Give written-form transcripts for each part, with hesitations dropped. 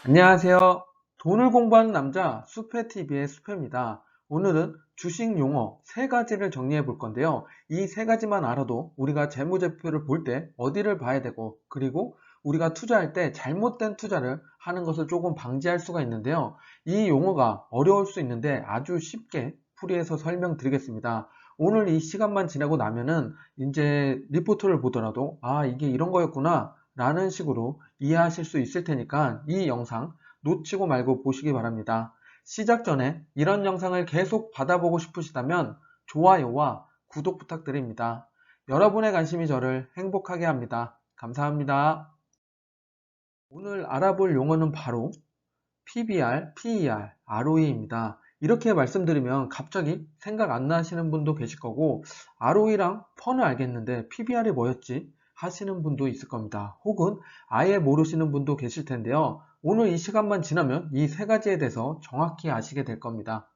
안녕하세요. 돈을 공부하는 남자 수페TV의 수페입니다. 오늘은 주식 용어 세 가지를 정리해 볼 건데요. 이 세 가지만 알아도 우리가 재무제표를 볼 때 어디를 봐야 되고, 그리고 우리가 투자할 때 잘못된 투자를 하는 것을 조금 방지할 수가 있는데요. 이 용어가 어려울 수 있는데 아주 쉽게 풀이해서 설명드리겠습니다. 오늘 이 시간만 지나고 나면은 이제 리포트를 보더라도 이게 이런 거였구나 라는 식으로 이해하실 수 있을 테니까 이 영상 놓치고 말고 보시기 바랍니다. 시작 전에 이런 영상을 계속 받아보고 싶으시다면 좋아요와 구독 부탁드립니다. 여러분의 관심이 저를 행복하게 합니다. 감사합니다. 오늘 알아볼 용어는 바로 PBR, PER, ROE입니다. 이렇게 말씀드리면 갑자기 생각 안 나시는 분도 계실 거고, ROE랑 PER는 알겠는데 PBR이 뭐였지? 하시는 분도 있을 겁니다. 혹은 아예 모르시는 분도 계실 텐데요. 오늘 이 시간만 지나면 이 세 가지에 대해서 정확히 아시게 될 겁니다.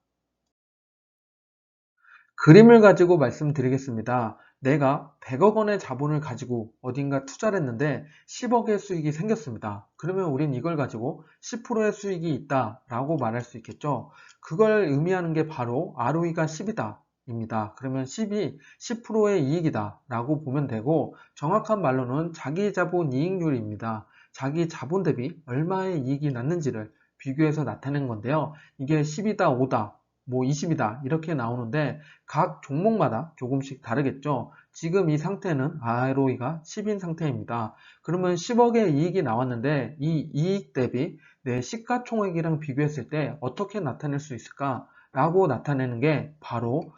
그림을 가지고 말씀드리겠습니다. 내가 100억 원의 자본을 가지고 어딘가 투자를 했는데 10억의 수익이 생겼습니다. 그러면 우린 이걸 가지고 10%의 수익이 있다 라고 말할 수 있겠죠. 그걸 의미하는 게 바로 ROE가 10이다 입니다. 그러면 10이 10%의 이익이다 라고 보면 되고, 정확한 말로는 자기 자본 이익률입니다. 자기 자본 대비 얼마의 이익이 났는지를 비교해서 나타낸 건데요. 이게 10이다, 5다, 뭐 20이다 이렇게 나오는데 각 종목마다 조금씩 다르겠죠. 지금 이 상태는 ROE가 10인 상태입니다. 그러면 10억의 이익이 나왔는데 이 이익 대비 내 시가총액이랑 비교했을 때 어떻게 나타낼 수 있을까? 라고 나타내는 게 바로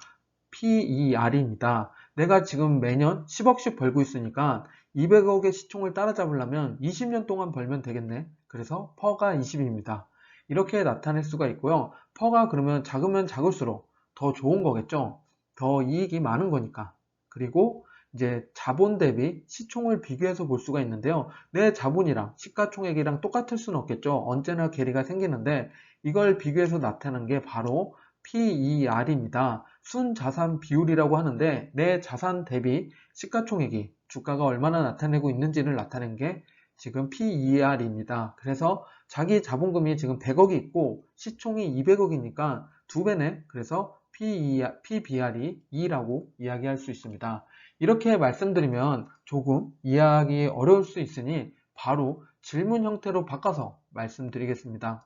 PER입니다. 내가 지금 매년 10억씩 벌고 있으니까 200억의 시총을 따라잡으려면 20년 동안 벌면 되겠네. 그래서 퍼가 20입니다. 이렇게 나타낼 수가 있고요. 퍼가 그러면 작으면 작을수록 더 좋은 거겠죠. 더 이익이 많은 거니까. 그리고 이제 자본 대비 시총을 비교해서 볼 수가 있는데요. 내 자본이랑 시가총액이랑 똑같을 수는 없겠죠. 언제나 괴리가 생기는데 이걸 비교해서 나타내는 게 바로 PER입니다. 순자산 비율이라고 하는데 내 자산 대비 시가총액이 주가가 얼마나 나타내고 있는지를 나타낸 게 지금 PER입니다. 그래서 자기 자본금이 지금 100억이 있고 시총이 200억이니까 두 배네. 그래서 PBR이 2라고 이야기할 수 있습니다. 이렇게 말씀드리면 조금 이해하기 어려울 수 있으니 바로 질문 형태로 바꿔서 말씀드리겠습니다.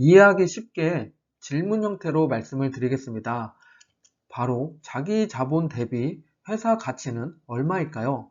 이해하기 쉽게 질문 형태로 말씀을 드리겠습니다. 바로 자기 자본 대비 회사 가치는 얼마일까요?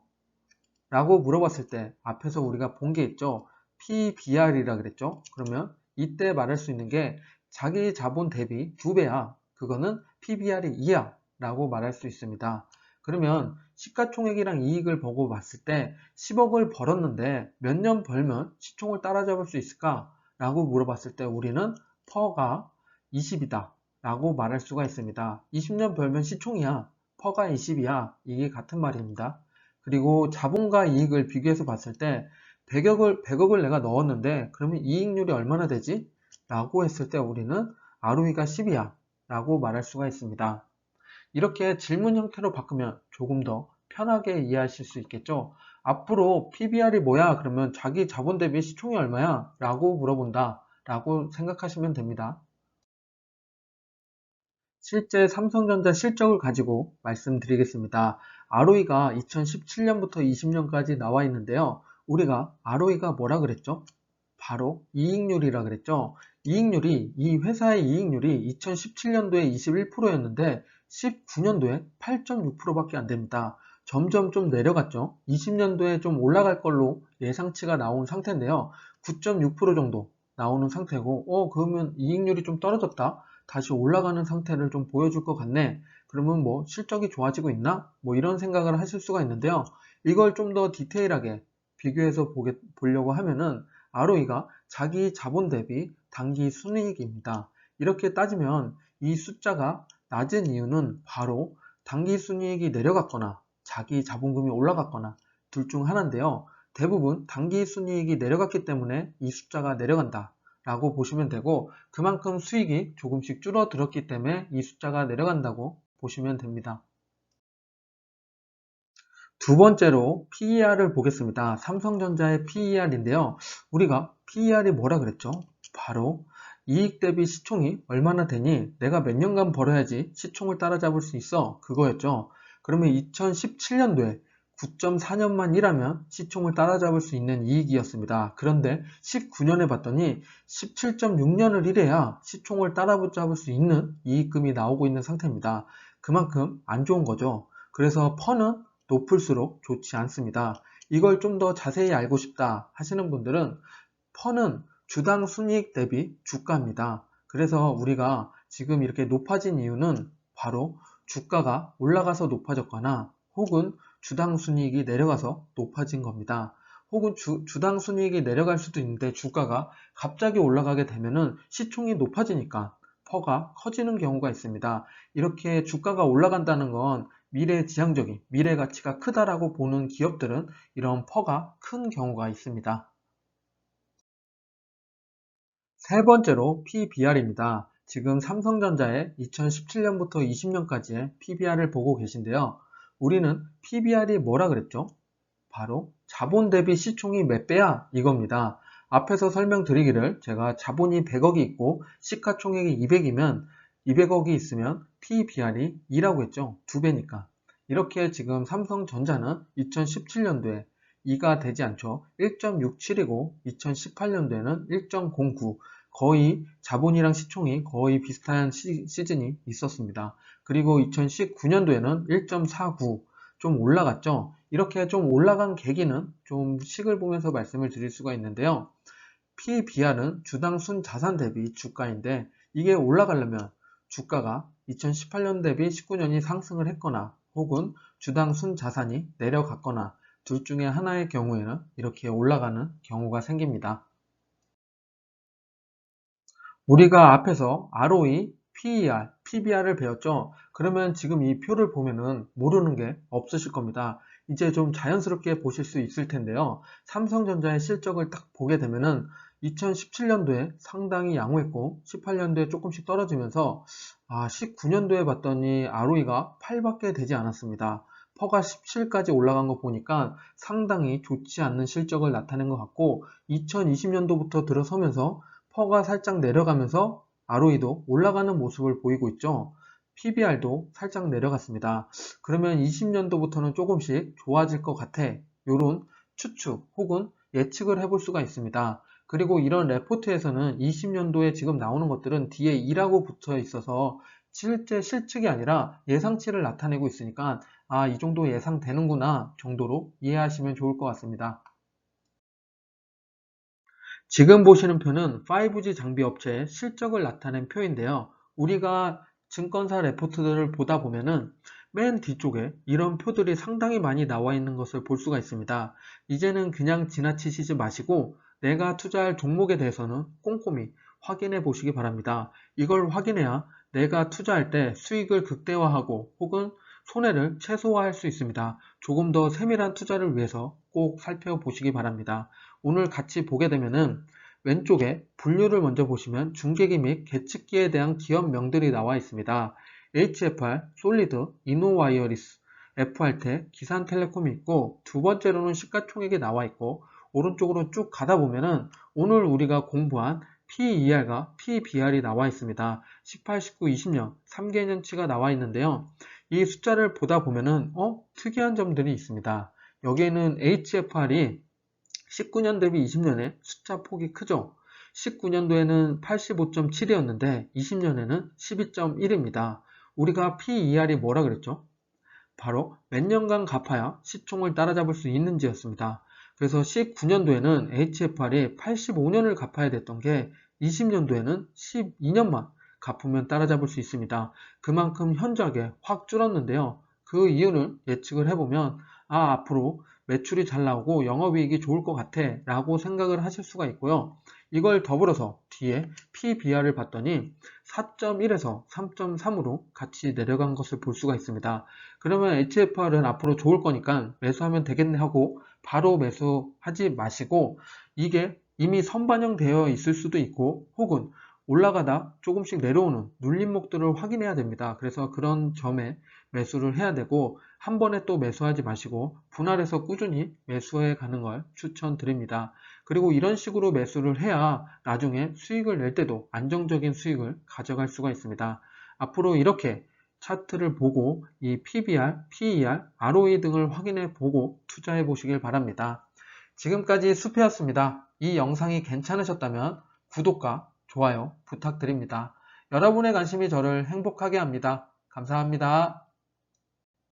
라고 물어봤을 때 앞에서 우리가 본 게 있죠. PBR이라 그랬죠. 그러면 이때 말할 수 있는 게 자기 자본 대비 2배야. 그거는 PBR이 2야 라고 말할 수 있습니다. 그러면 시가총액이랑 이익을 보고 봤을 때 10억을 벌었는데 몇 년 벌면 시총을 따라잡을 수 있을까? 라고 물어봤을 때 우리는 퍼가 20이다 라고 말할 수가 있습니다. 20년 벌면 시총이야. 퍼가 20이야. 이게 같은 말입니다. 그리고 자본과 이익을 비교해서 봤을 때 100억을 내가 넣었는데 그러면 이익률이 얼마나 되지? 라고 했을 때 우리는 ROE가 10이야 라고 말할 수가 있습니다. 이렇게 질문 형태로 바꾸면 조금 더 편하게 이해하실 수 있겠죠. 앞으로 PBR이 뭐야? 그러면 자기 자본 대비 시총이 얼마야? 라고 물어본다 라고 생각하시면 됩니다. 실제 삼성전자 실적을 가지고 말씀드리겠습니다. ROE가 2017년부터 20년까지 나와 있는데요. 우리가 ROE가 뭐라 그랬죠? 바로 이익률이라 그랬죠. 이 회사의 이익률이 2017년도에 21%였는데 19년도에 8.6%밖에 안 됩니다. 점점 좀 내려갔죠. 20년도에 좀 올라갈 걸로 예상치가 나온 상태인데요. 9.6% 정도 나오는 상태고, 그러면 이익률이 좀 떨어졌다. 다시 올라가는 상태를 좀 보여줄 것 같네. 그러면 뭐 실적이 좋아지고 있나? 뭐 이런 생각을 하실 수가 있는데요. 이걸 좀 더 디테일하게 비교해서 보려고 하면은 ROE가 자기 자본 대비 당기 순이익입니다. 이렇게 따지면 이 숫자가 낮은 이유는 바로 당기 순이익이 내려갔거나 자기 자본금이 올라갔거나 둘 중 하나인데요. 대부분 당기 순이익이 내려갔기 때문에 이 숫자가 내려간다 라고 보시면 되고, 그만큼 수익이 조금씩 줄어들었기 때문에 이 숫자가 내려간다고 보시면 됩니다. 두 번째로 PER을 보겠습니다. 삼성전자의 PER인데요. 우리가 PER이 뭐라 그랬죠? 바로 이익 대비 시총이 얼마나 되니 내가 몇 년간 벌어야지 시총을 따라잡을 수 있어, 그거였죠. 그러면 2017년도에 9.4년만 일하면 시총을 따라잡을 수 있는 이익이었습니다. 그런데 19년에 봤더니 17.6년을 일해야 시총을 따라잡을 수 있는 이익금이 나오고 있는 상태입니다. 그만큼 안 좋은 거죠. 그래서 퍼는 높을수록 좋지 않습니다. 이걸 좀 더 자세히 알고 싶다 하시는 분들은 퍼는 주당 순이익 대비 주가입니다. 그래서 우리가 지금 이렇게 높아진 이유는 바로 주가가 올라가서 높아졌거나 혹은 주당 순이익이 내려가서 높아진 겁니다. 혹은 주당 순이익이 내려갈 수도 있는데 주가가 갑자기 올라가게 되면은 시총이 높아지니까 퍼가 커지는 경우가 있습니다. 이렇게 주가가 올라간다는 건 미래지향적인 미래 가치가 크다라고 보는 기업들은 이런 퍼가 큰 경우가 있습니다. 세 번째로 PBR입니다. 지금 삼성전자의 2017년부터 20년까지의 PBR을 보고 계신데요. 우리는 PBR이 뭐라 그랬죠? 바로 자본 대비 시총이 몇 배야? 이겁니다. 앞에서 설명드리기를 제가 자본이 100억이 있고 시가총액이 200이면 200억이 있으면 PBR이 2라고 했죠. 2배니까. 이렇게 지금 삼성전자는 2017년도에 2가 되지 않죠. 1.67이고 2018년도에는 1.09, 거의 자본이랑 시총이 거의 비슷한 시즌이 있었습니다. 그리고 2019년도에는 1.49, 좀 올라갔죠. 이렇게 좀 올라간 계기는 좀 식을 보면서 말씀을 드릴 수가 있는데요. PBR은 주당 순자산 대비 주가인데 이게 올라가려면 주가가 2018년 대비 19년이 상승을 했거나 혹은 주당 순자산이 내려갔거나 둘 중에 하나의 경우에는 이렇게 올라가는 경우가 생깁니다. 우리가 앞에서 ROE, PER, PBR을 배웠죠. 그러면 지금 이 표를 보면은 모르는 게 없으실 겁니다. 이제 좀 자연스럽게 보실 수 있을 텐데요. 삼성전자의 실적을 딱 보게 되면은 2017년도에 상당히 양호했고 18년도에 조금씩 떨어지면서 19년도에 봤더니 ROE가 8밖에 되지 않았습니다. 퍼가 17까지 올라간 거 보니까 상당히 좋지 않는 실적을 나타낸 것 같고 2020년도부터 들어서면서 퍼가 살짝 내려가면서 ROE도 올라가는 모습을 보이고 있죠. PBR도 살짝 내려갔습니다. 그러면 20년도부터는 조금씩 좋아질 것 같아. 요런 추측 혹은 예측을 해볼 수가 있습니다. 그리고 이런 레포트에서는 20년도에 지금 나오는 것들은 뒤에 2라고 붙어 있어서 실제 실측이 아니라 예상치를 나타내고 있으니까 이 정도 예상되는구나 정도로 이해하시면 좋을 것 같습니다. 지금 보시는 표는 5G 장비 업체의 실적을 나타낸 표인데요. 우리가 증권사 레포트들을 보다 보면은 맨 뒤쪽에 이런 표들이 상당히 많이 나와 있는 것을 볼 수가 있습니다. 이제는 그냥 지나치시지 마시고 내가 투자할 종목에 대해서는 꼼꼼히 확인해 보시기 바랍니다. 이걸 확인해야 내가 투자할 때 수익을 극대화하고 혹은 손해를 최소화할 수 있습니다. 조금 더 세밀한 투자를 위해서 꼭 살펴보시기 바랍니다. 오늘 같이 보게 되면은 왼쪽에 분류를 먼저 보시면 중계기 및 계측기에 대한 기업명들이 나와 있습니다. HFR, 솔리드, 이노와이어리스, FR텍, 기산텔레콤이 있고 두 번째로는 시가총액이 나와 있고 오른쪽으로 쭉 가다 보면은 오늘 우리가 공부한 PER과 PBR이 나와 있습니다. 18, 19, 20년 3개년치가 나와 있는데요. 이 숫자를 보다 보면은 특이한 점들이 있습니다. 여기에는 HFR이 19년 대비 20년에 숫자 폭이 크죠. 19년도에는 85.7이었는데 20년에는 12.1입니다. 우리가 PER이 뭐라 그랬죠? 바로 몇 년간 갚아야 시총을 따라잡을 수 있는지였습니다. 그래서 19년도에는 HFR이 85년을 갚아야 됐던 게 20년도에는 12년만 갚으면 따라잡을 수 있습니다. 그만큼 현저하게 확 줄었는데요. 그 이유를 예측을 해보면 앞으로 매출이 잘 나오고 영업이익이 좋을 것 같아 라고 생각을 하실 수가 있고요. 이걸 더불어서 뒤에 PBR을 봤더니 4.1에서 3.3으로 같이 내려간 것을 볼 수가 있습니다. 그러면 HFR은 앞으로 좋을 거니까 매수하면 되겠네 하고 바로 매수하지 마시고 이게 이미 선반영되어 있을 수도 있고 혹은 올라가다 조금씩 내려오는 눌림목들을 확인해야 됩니다. 그래서 그런 점에 매수를 해야 되고, 한 번에 또 매수하지 마시고 분할해서 꾸준히 매수해 가는 걸 추천드립니다. 그리고 이런 식으로 매수를 해야 나중에 수익을 낼 때도 안정적인 수익을 가져갈 수가 있습니다. 앞으로 이렇게 차트를 보고 이 PBR, PER, ROE 등을 확인해 보고 투자해 보시길 바랍니다. 지금까지 수피였습니다. 이 영상이 괜찮으셨다면 구독과 좋아요 부탁드립니다. 여러분의 관심이 저를 행복하게 합니다. 감사합니다.